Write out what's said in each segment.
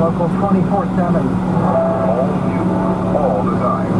Local 24/7. All you, all the time.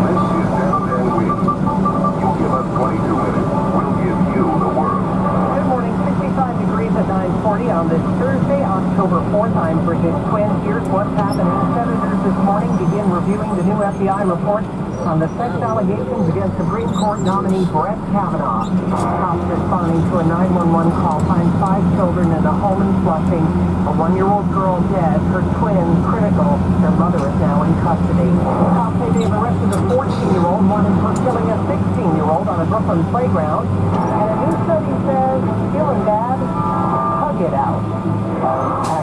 This is Downtown Week. You give us 22 minutes, we'll give you the world. Good morning, 65 degrees at 9:40 on this Thursday, October 4th. I'm Bridget Quinn. Here's what's happening. Senators this morning begin reviewing the new FBI report on the sex allegations against Supreme Court nominee Brett Kavanaugh. Cops responding to a 911 call find 5 children in a home in Flushing. A 1-year-old girl dead, her twin critical. Their mother is now in custody. Cops say they've arrested a 14-year-old wanted for killing a 16-year-old on a Brooklyn playground. And a new study says, feeling bad, hug it out.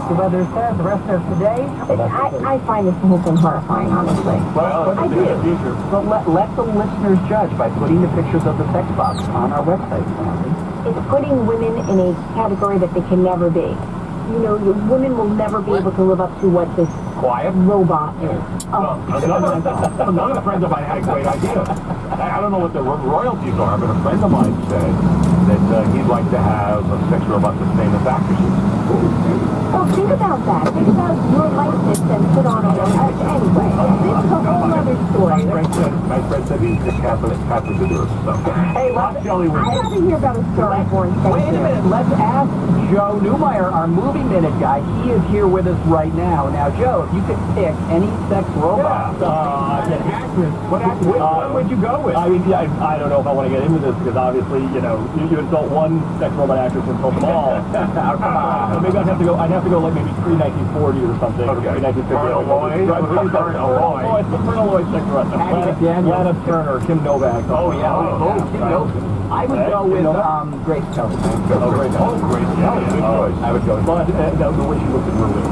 AccuWeather says the rest of today. I find this whole thing horrifying, honestly. Well, I do. But let the listeners judge by putting the pictures of the sex box on our website. It's putting women in a category that they can never be. You know, women will never be able to live up to what this robot is. Another friend of mine had a great idea. I don't know what the royalties are, but a friend of mine said that he'd like to have a sex robot the same as actresses. Well, think about that. Think about your likeness and put on a anyway. This is a whole other story. My friend said he's just happy to do it. So. Hey, I'd rather hear about a story born. Wait a minute. Let's ask Joe Newmeyer, our movie minute guy. He is here with us right now. Now, Joe, if you could pick any sex robot. What would you go with? I mean, I don't know if I want to get into this because obviously, you know, you insult one sex robot actress, insult them all. So maybe I'd have to go like maybe pre-1940 or something. Okay. Colonel Lloyd. Colonel Lloyd sex robot. Lana Turner, Kim Novak. Oh, yeah. Kim Novak. I would go with Grace Kelly. Grace. Yeah, good choice. I would go. But the way she looked at Ruby.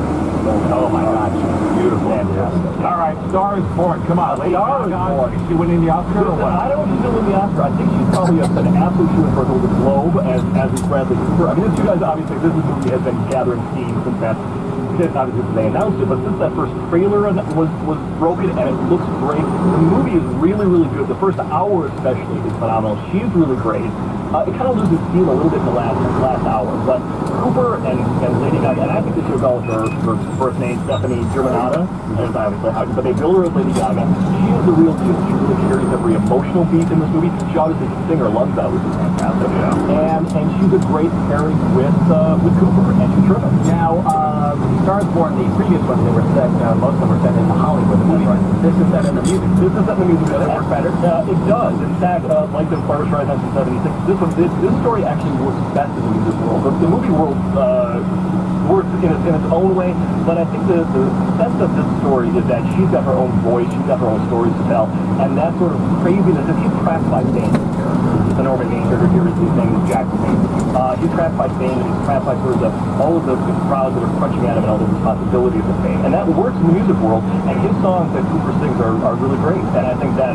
Oh my God, Beautiful. Fantastic. All right, Star is Born. Come on, Lady Gaga. Is she winning the Oscar or what? I don't know if she's going to win the Oscar. I think she's probably an absolute shooter for a Golden Globe, as is Bradley Cooper. I mean, this guys obviously, this movie has been gathering steam since that. Obviously, they announced it, but since that first trailer was broken, and it looks great. The movie is really, really good. The first hour, especially, is phenomenal. She's really great. It kind of loses steam a little bit in the last hour, but Cooper and Lady Gaga, and I think they should have gone with her first name, Stephanie Germanotta, as obviously how, but they bill her as Lady Gaga. She is the real deal. She really carries every emotional beat in this movie. She obviously can sing her lungs out, which is fantastic. Yeah. And she's a great pairing with Cooper, and she's terrific. Now, Stars Born, the previous ones, they were set, most of them were set in Hollywood. This is set in the music. This is set in the music. Does it work better? It does. In fact, like the Barbra Streisand in 76, this story actually works best in the music world. The movie world works in its own way, but I think the sense of this story is that she's got her own voice, she's got her own stories to tell, and that sort of craziness, if he's trapped by fame, the Norman main character here, his name is Jack Fame. He's trapped by fame, and he's trapped by sort of all of the crowds that are crunching at him and all the responsibilities of fame, and that works in the music world, and his songs that Cooper sings are really great, and I think that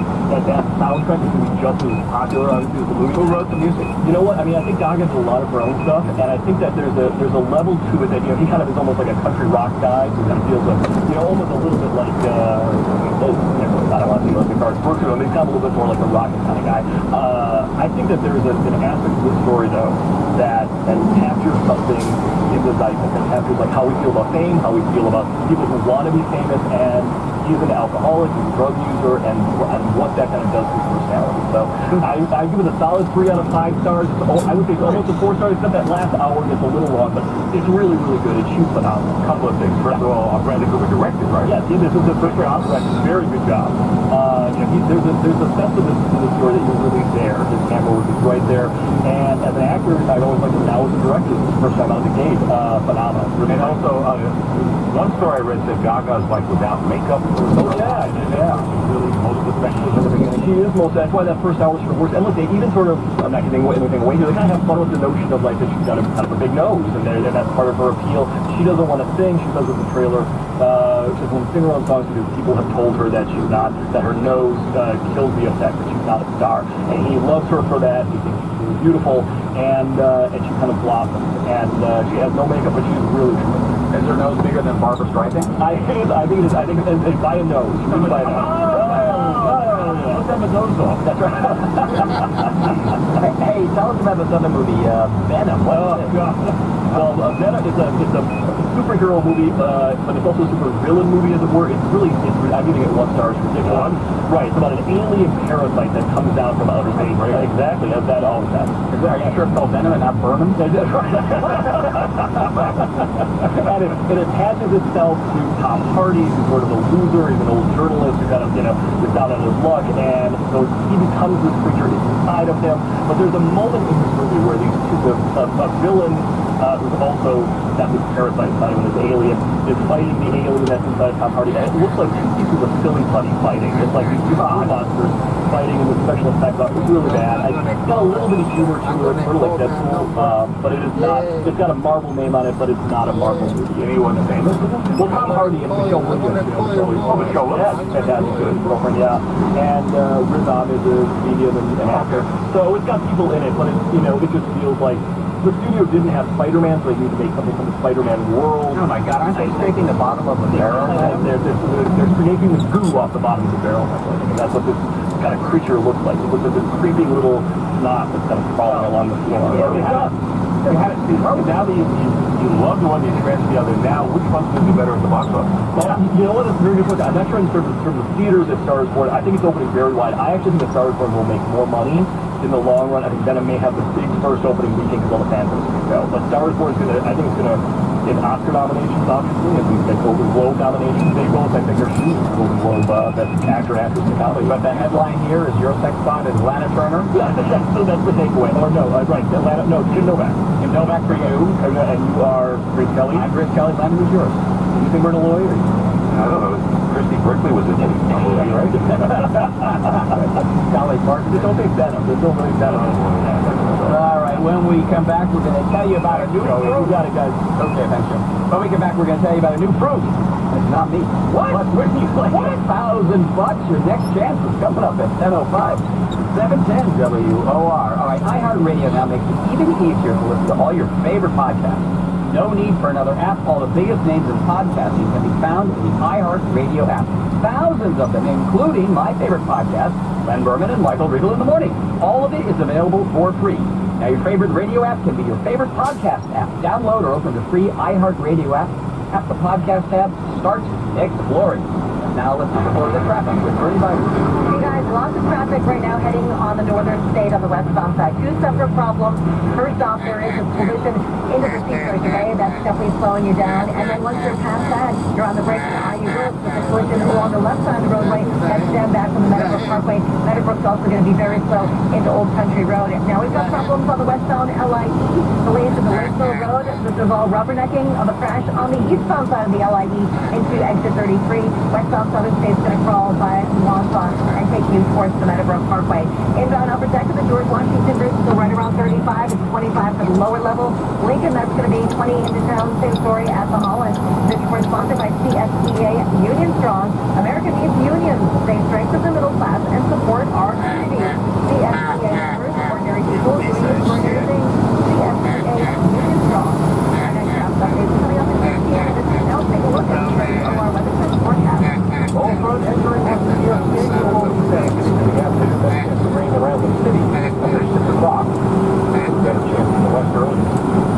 soundtrack is going to be just as popular, obviously, as the movie. Who wrote the music? You know what? I mean, I think Gaga did a lot of her own stuff, and I think that there's a level to it that, you know, he kind of is almost like a country rock guy, who kind of feels almost a little bit like, I don't want to say like the Garth Brooks, but he's kind of a little bit more like a rock kind of guy. I think that there's an aspect of this story, though, that captures something in the zeitgeist, that captures like how we feel about fame, how we feel about people who want to be famous, and he's an alcoholic, he's a drug user, and what that kind of does to his personality. So I give it a solid 3 out of 5 stars. I would say it's almost a 4 stars, except that last hour gets a little long, but it's really, really good. It shoots phenomenal. A couple of things. First of all, Bradley Cooper directed, right? Yeah, this is the first round directed. Very good job. There's a sense of this story that you're really there. His camera work is right there. And as an actor, I always like him now as a director. This is the first time out of the gate. Phenomenal. And also, one story I read said Gaga's like without makeup. Yeah. Really most effective. She is most. That's why that first hour is her worst. And look, they even sort of, I'm not giving anything away here, they kind of have fun with the notion of like that she's got kind of a big nose, and that's part of her appeal. She doesn't want to sing. She says in the trailer, she doesn't want to sing her own songs because people have told her that she's not, that her nose kills the effect, that she's not a star. And he loves her for that. He thinks she's really beautiful, and she kind of blossoms. And she has no makeup, but she's really terrific. Is her nose bigger than Barbra Streisand? I think it's by a nose. By a nose. Let's have a nose off. That's right. Hey, tell us about this other movie, Venom. Oh, God. Well, Venom is a superhero movie, but it's also a super villain movie, as it were. I'm giving it 1 star. It's ridiculous. Right, it's about an alien parasite that comes down from outer space. Exactly, that always happens. Are you sure it's called Venom and not Burnham? And it attaches itself to Tom Hardy, who's sort of a loser. He's an old journalist who kind of, is down on his luck, and so he becomes this creature inside of him. But there's a moment in this movie where a villain who's also got this parasite inside of him, this alien, is fighting the alien that's inside of Tom Hardy, and it looks like 2 pieces of silly putty fighting. It's like these 2 monsters fighting, and the special effects are really bad. It's got a little bit of humor to it, sort of like Deadpool, but it is not. It's got a Marvel name on it, but it's not a Marvel movie. Anyone famous? Well, Tom Hardy and Michelle Williams. Michelle Williams. Yeah, fantastic girlfriend, yeah. And Riz Ahmed is a comedian and actor. So it's got people in it, but it just feels like the studio didn't have Spider-Man, so they need to make something from the Spider-Man world. Oh my God, aren't they scraping the bottom of the barrel? They're scraping the goo off the bottom of the barrel, and that's what this kind of creature looks like. It looks like this creepy little snot that's kind of crawling along the floor. You had it see, now that you love the one you transferred the other, now which one's going to do better at the box office? Well, you know what? It's a very good point. I'm not sure in terms of theaters that Star Wars, I think it's opening very wide. I actually think that Star Wars will make more money in the long run. I think Venom may have the big first opening weekend because all the fans are going to go. But Star Wars is going to, I think it's going to get Oscar nominations, obviously, and we get Golden Globe nominations. They both, I think, are huge. Golden Globe, best actor, actress in comedy. But the headline here is your sex bond is Lana Turner. Yeah, so that's the takeaway. Or no, right, Atlanta, no, Jim Novak. Jim Novak for you. And you are Grace Kelly. I'm Grace Kelly. Lana, who's yours? You think Myrna Lloyd? I don't know. Christy Brinkley was in it. Probably, right? Dolly Parton. Just don't think Venom. Just don't think Venom. All right, when we come back, we're going to tell you about a new fruit. You got it, guys. Okay, thanks, Jim. When we come back, we're going to tell you about a new fruit. It's not me. What? Whitney Flake. What? $1,000. Your next chance is coming up at 10:05. 710 WOR. All right, iHeartRadio now makes it even easier to listen to all your favorite podcasts. No need for another app. All the biggest names in podcasting can be found in the iHeartRadio app. Thousands of them, including my favorite podcast, Len Berman and Michael Riegel in the Morning. All of it is available for free. Now, your favorite radio app can be your favorite podcast app. Download or open the free iHeartRadio app. Tap the podcast tab. Start exploring. Now, let's explore the traffic with Bernie Biden. Hey guys, lots of traffic right now heading on the northern state on the westbound side. 2 separate problems. First off, there is a collision into the Seacoast Bay. That's definitely slowing you down. And then once you're past that, you're on the brakes at IU Road with a collision along the left side of the roadway. That's stand back from the Meadowbrook Parkway. Meadowbrook's also going to be very slow into Old Country Road. Now we've got problems on the westbound LIE, delayed to the Lakeville Road. This is all rubbernecking of a crash on the eastbound side of the LIE into exit 33. Westbound Southern State's going to crawl by Wausau and take you towards the Meadowbrook Parkway. Inbound upper deck of the George Washington Bridge, still right around 35. It's 25 for the lower level. Lincoln, that's going to be 20 into town. Same story at the Holland. This report sponsored by CSEA Union Strong. America needs unions. They strengthen the middle class and support our communities. CSEA members, ordinary people doing extraordinary things. CSEA Union Strong. Our next draft update is coming up in 15 minutes. Now take a look at our weather forecast. Cold front entering West New York State along the bank. We have to chance of rain around the city under 6 o'clock. Better chance in the west early.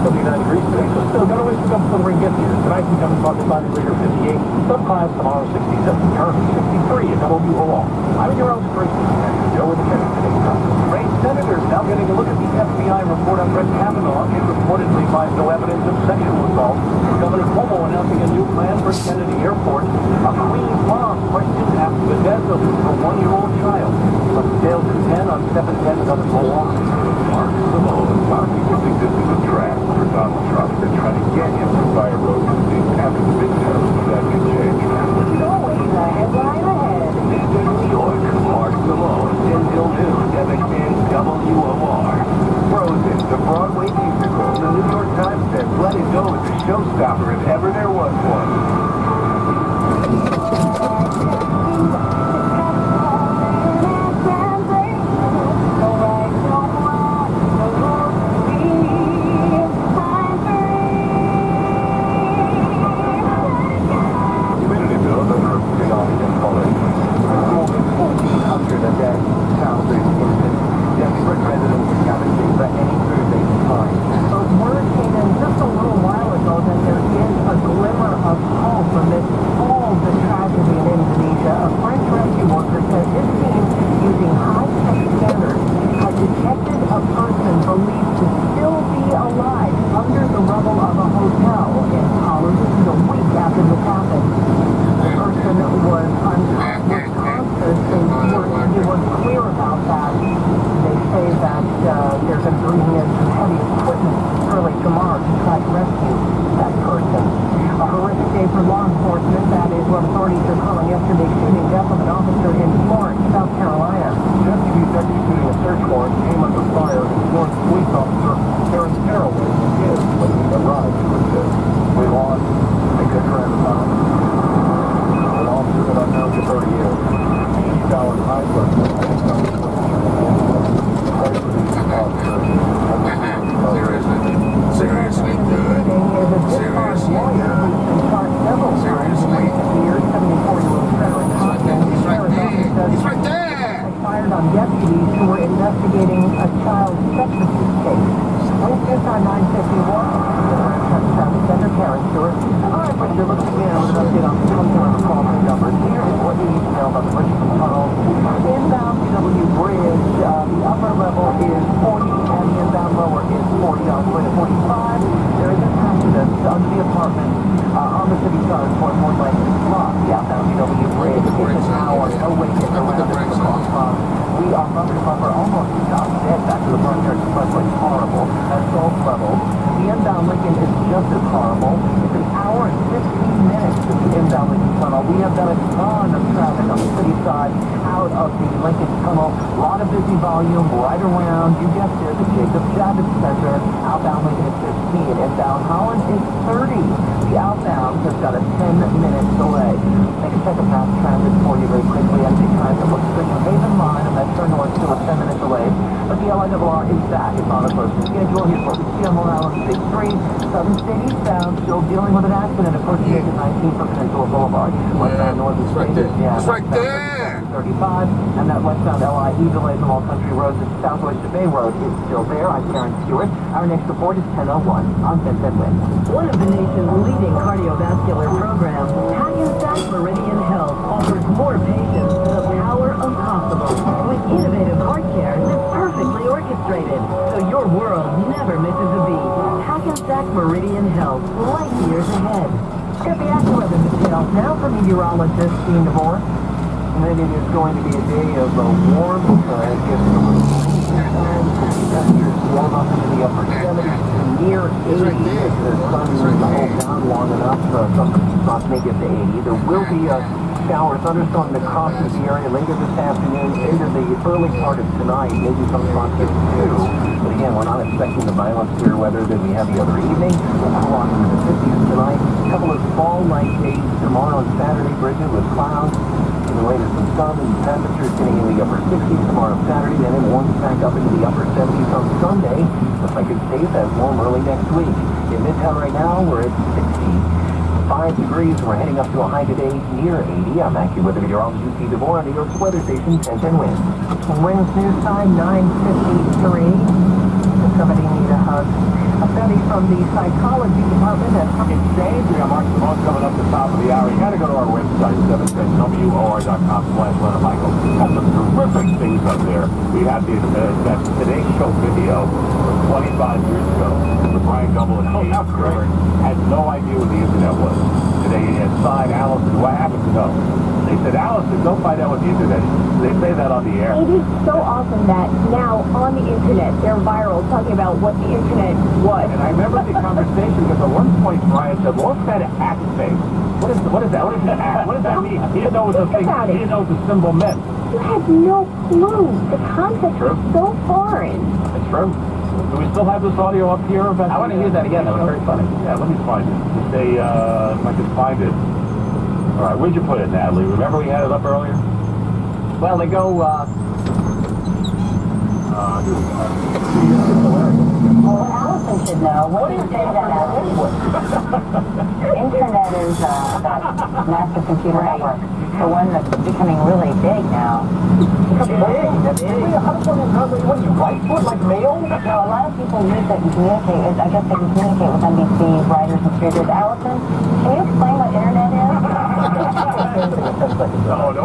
79 degrees today, so still got a ways to come before the rain gets here. Tonight we come about the Sunday later 58. Some clouds tomorrow 67. Currently 63 at WOR. I'm in your own street. Joe with the minute. Great senators now getting a look at the FBI report on Brett Kavanaugh. It reportedly finds no evidence of sexual assault. Governor Cuomo announcing a new plan for Kennedy Airport. A Queen's mom questioned after the death of her 1-year-old child. From scale to 10 on 710 another go on. Mark Simone. A lot of people think this is a trap for Donald Trump. They're trying to get him to buy a road after the big tariffs, but that could change. It's always a headline ahead. New York, Mark Simone, 10 till noon, WXN WOR. Frozen, the Broadway musical. The New York Times says, let it go as a showstopper if ever there was one. Humidity bill, another $3 in color. More than 1,400 that there is a glimmer of hope amidst all the tragedy in Indonesia. A French rescue worker says his team, using high-tech scanners, has detected a person believed to still be alive under the rubble of a hotel in Palu. This is a week after this happened. The person was unconscious. He was clear about that. They say that they're going to bring in some heavy equipment early tomorrow to try to rescue that person. A horrific day for law enforcement. That is what authorities are calling yesterday's shooting death of an officer in Florence, South Carolina. Deputies executing a search warrant came under fire as Florence police officer Terrence Carroll is when he arrived to assist. We lost a good friend of mine. An officer that I've known for 30 years. He's down high blood Seriously good. Seriously good. He's right there. Fired on deputies who were investigating a child sex abuse case. Wednesday on 951. Traffic Center, Karen Stewart. All right, but you're looking in with an update on the call numbers. Here is what you need to know about the Richmond Tunnel. Inbound BW Bridge, the upper level is 40 and the inbound lower is 40 on the way to 45. There is an accident under the apartment on the city side for more like block. The outbound BW Bridge is an hour. No way to get around it. We are bumper to bumper, almost not dead back to the Frontier Expressway. Horrible. At both levels. The inbound Lincoln is just as horrible. It's an hour and 15 minutes to the inbound Lincoln Tunnel. We have done a ton of traffic on the city side out of the Lincoln Tunnel. A lot of busy volume right around, you guessed it, the Jacob Javits Center. Outbound Lincoln is 15. Inbound Holland is 30. The outbound has got a 10-minute delay. Take a second pass transit for you very quickly. As the transit looks good. New Haven line and Metro North still a 10-minute delay. But the LIRR is back. It's on a close schedule. Here's what we see on Long Island 63. Southern State eastbound still dealing with an accident. Of course, the 19 for Peninsula Boulevard. Westbound Northern It's right State. there. Yeah, It's right there. 35. And that westbound LIE delay from All Country Roads to Southwest Bay Road is still there. I'm Karen Stewart. Our next report is 10:01 on 1010 Win. One of the nation's leading cardiovascular programs, Hackensack Meridian Health offers more patients the power of possible with innovative heart care that's perfectly orchestrated, so your world never misses a beat. Hackensack Meridian Health, light years ahead. Get the AccuWeather details now for meteorologist Dean DeVore. And it is going to be a day of warm, it gets a little temperatures warm up into the upper 70s, near 80 if the sun will hold down long enough. Some spots may get to 80. There will be a shower, thunderstorm that crosses the area later this afternoon into the early part of tonight. Maybe some spots get 2. But again, we're not expecting the violent severe weather that we had the other evening. We'll cool off into the 50s tonight. A couple of fall-like days tomorrow and Saturday, Bridget, with clouds. Later some sun and temperatures getting in the upper 60s tomorrow Saturday, then it warms back up into the upper 70s on Sunday. Looks like it stays that warm early next week. In Midtown right now, we're at 65 degrees. We're heading up to a high today near 80. I'm AccuWeather meteorologist Steve DeVore on New York's weather station 1010 Win. Winds news time 9:53. Somebody need a hug. A study from the psychology department at Exchange. We got Mark Simone coming up the top of the hour. You got to go to our website, 710WOR.com/Leonard Michael. Got some terrific things up there. We have that Today Show video from 25 years ago with Brian Gumble and Kate Stewart. Had no idea what the internet was. Today he had signed Allison. What happened to know? They said, Allison, don't find out what the internet is. They say that on the air. It is so awesome that now on the internet they're viral talking about what the internet was. And I remember the conversation because at one point Brian said, well, what's that act face? What is that? What is the act? What does that mean? He didn't know what the thing, he didn't know what the symbol meant. You had no clue. The concept was so foreign. It's true. Do we still have this audio up here? About I want to hear that again. That was very funny. Yeah, let me find it. Just say, if I can find it. All right, where'd you put it, Natalie? Remember we had it up earlier? Well, they go, Well, Allison should know. What do you say that Internet is that massive computer network. the one that's becoming really big now. What are you, Lightfoot, like mail? No, a lot of people use that to communicate. I guess they can communicate with NBC writers and creators. Allison, can you explain what internet is? Oh, no.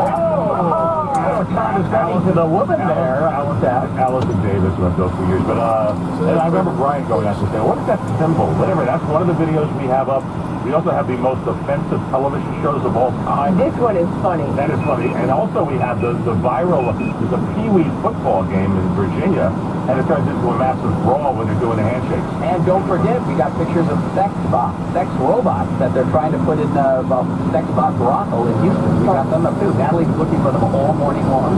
To the woman there, Allison Davis went those for years, but and I remember Brian going out to say, what is that symbol? Whatever, that's one of the videos we have up. We also have the most offensive television shows of all time. This one is funny. That is funny. And also we have the viral, there's a Pee-wee football game in Virginia, and it turns into a massive brawl when they're doing the handshakes. and don't forget, we got pictures of sex robots that they're trying to put in sex bot brothel in Houston. We got them up too. Natalie's looking for them all morning long.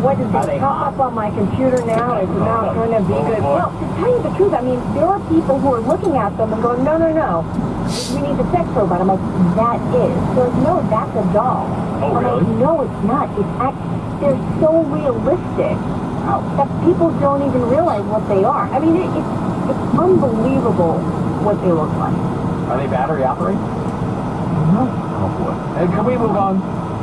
What does Are they it pop up on my computer now? It's not going to be good. Well, to tell you the truth, I mean, there are people who are looking at them and going, no, we need the sex robot. I'm like, that is. So no, that's a doll. Oh, I'm really? like, no, it's not. They're so realistic that people don't even realize what they are. I mean, it's unbelievable what they look like. Are they battery operated? Oh, boy. And can we move on?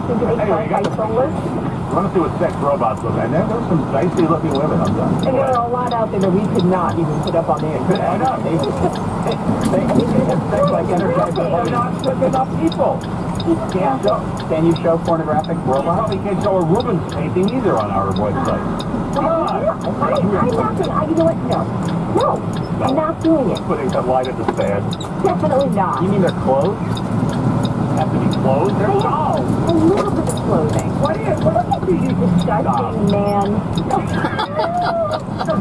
Do they Anyway, you got the solar? You want to see what sex robots look like? And there's some nicely looking women on them. And there are a lot out there that we could not even put up on the internet. I know. They have sex like energetic. They're not good enough people. Can you show pornographic You robots? probably can't show a Rubens painting either on our website. Come on. I'm not doing. You know what? No, I'm not doing it. Putting some light at the stand. Definitely not. You mean they're clothed? Have to be closed. They're They dolls. have a little bit of clothing. What is? What are you Disgusting man.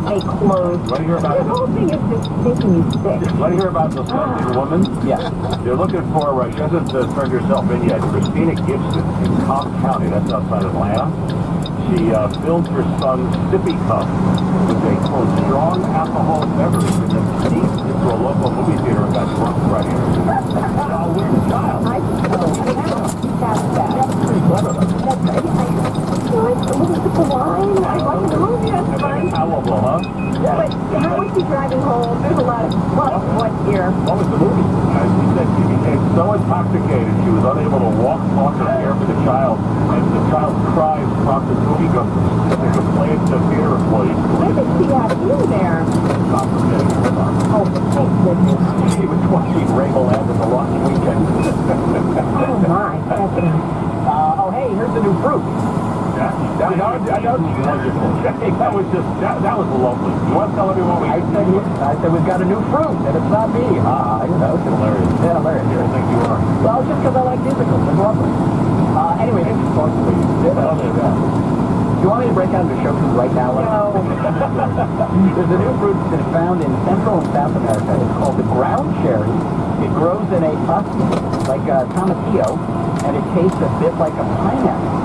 Fake clothes. Want to hear about The this? whole thing is just making you sick. Want to hear about this lovely woman? Yeah. They're looking for, she hasn't turned herself in yet, Christina Gibson in Cobb County, that's outside Atlanta. She filled her son's sippy cup with a, quote, strong alcohol beverage and then sneaked into a local movie theater and got drunk right here. Oh, we're the child. That's bad. That's pretty clever, though. That's right. I like a little sip of wine. I like the movie. That's That's fine. palatable, huh? But how was she driving home? There's a lot of what here? What was the movie? She said she became so intoxicated she was unable to walk, talk, or care for the child, and the child's cries prompted moviegoers to complain to theater employees. What did she have in there? Stop forgetting her son. Oh, thank goodness. She was watching Rainbow Land in the Lost Weekend. Oh my, that's Oh, hey, here's the new fruit. I know. That was just, that was lovely. You want to tell everyone I said we've got a new fruit, and it's not me. You know, it's hilarious. Yeah, hilarious. I think you are. Well, just because I like musicals. It's lovely. Anyway, this is fun, please. Do you want me to break out into show fruit right now? No. There's a new fruit that's found in Central and South America. It's called the ground cherry. It grows in a husk like a tomatillo, and it tastes a bit like a pineapple.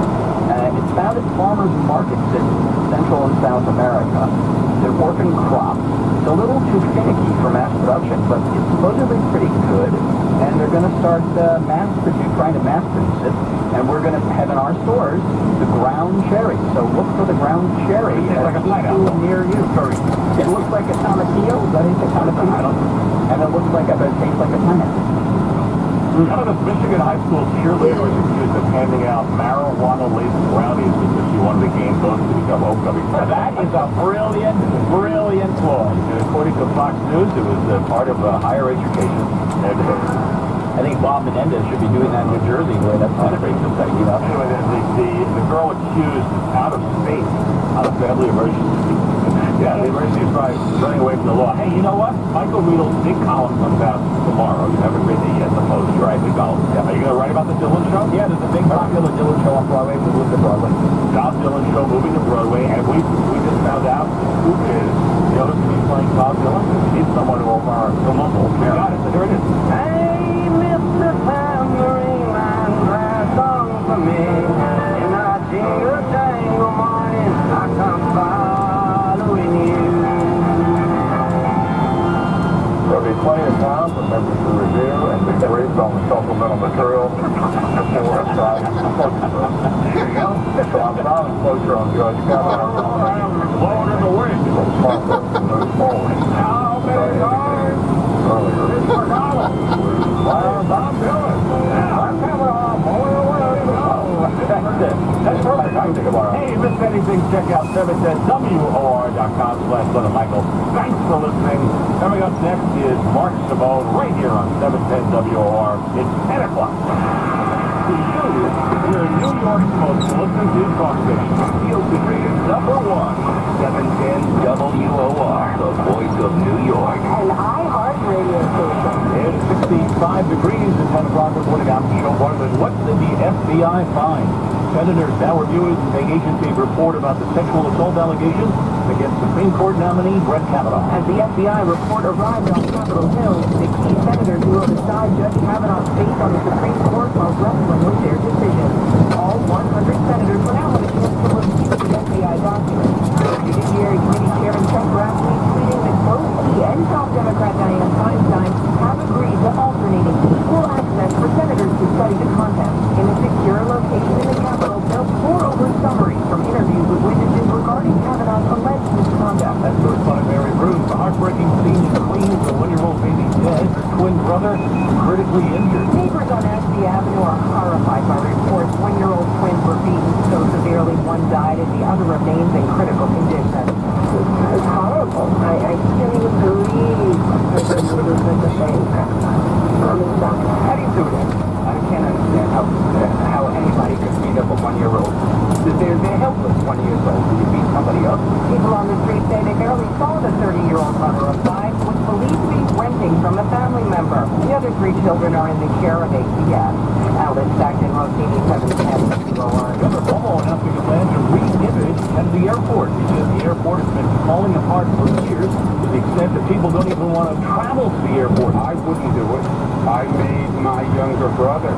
It's found at farmers markets in Central and South America. It's an orphan crop. It's a little too finicky for mass production, but it's supposedly pretty good. And they're going to start trying to mass produce it. And we're going to have in our stores the ground cherry. So look for the ground cherry Like a pineapple. near you. It looks like a tomatillo. That is a tomatillo. And it looks like it tastes like a pineapple. One of the Michigan high school cheerleaders was accused of handing out marijuana-laced brownies because she wanted to gain votes to become homecoming. That is a brilliant ploy. And according to Fox News, it was part of higher education. And I think Bob Menendez should be doing that in New Jersey, where that's not a racist thing, you know. anyway, the girl accused is out of state on a family emergency. Yeah, the emergency is probably running away from the law. Hey, you know what? Michael Riedel's big column comes out tomorrow. You haven't written it yet, supposed to write the column. Yeah. Are you going to write about the Dylan Show? Yeah, there's a big popular Dylan show on Broadway. We moved to Broadway. Bob Dylan Show moving to Broadway, and we just found out who is the other to be playing Bob Dylan. He's someone who over our local. We got it. So here it is. Hey, Mr. Tambourine Man, play a song for me. In a jingle jangle morning, I come following you. There'll be plenty of time for members to review and be briefed on the supplemental material before it's time to closure. Here you go. So I'm now in closure on Judge Kavanaugh. Blowing in the wind. The process to move forward. How many times? Earlier. Mr. Collins. Bob Dylan. I'm coming on. Blowing away. anything, check out 710WOR.com/Michael. Thanks for listening. Coming up next is Mark Simone right here on 710 WOR. It's 10 o'clock. To you, we're New York's most listened to talk station. Nielsen rated number 1. 710 WOR, the voice of New York. An iHeart radio station. It's 65 degrees at 10 o'clock this morning. I'm Joe Bartlett. What did the FBI find? Senators now reviewing the agency report about the sexual assault allegations against Supreme Court nominee Brett Kavanaugh. As the FBI report arrived on Capitol Hill, the key senators who will decide Judge Kavanaugh's fate on the Supreme Court while wrestling with their decision. All 100 senators will now have a chance to review the FBI documents. Judiciary Committee Chairman Chuck Grassley tweeting that both he and top Democrat Dianne Feinstein have agreed to alternating equal access for senators to study the content in a secure location in the Capitol. They'll pour over summaries from interviews with witnesses regarding Kavanaugh's alleged misconduct. That's first fun of Mary Bruce. The heartbreaking scene in Queens, the 1-year-old baby dead, her twin brother critically injured. Neighbors on Ashby Avenue are horrified by reports 1-year-old twins were beaten so severely one died and the other remains in critical condition. It's horrible. I can't even believe that this would have been the thing. How do you do that? I can't understand how anybody could beat up a 1-year-old. They're helpless 1 year old. You beat somebody up. People on the street say they barely saw the 30-year-old mother of 5 who was believed to be renting from a family member. The other 3 children are in the care of ACS. Alice Sackton, Rossini, 710 WOR. Governor Cuomo announcing a plan to re-image Kennedy Airport. He says the airport has been falling apart for years to the extent that people don't even want to travel to the airport. I wouldn't do it. I made my younger brother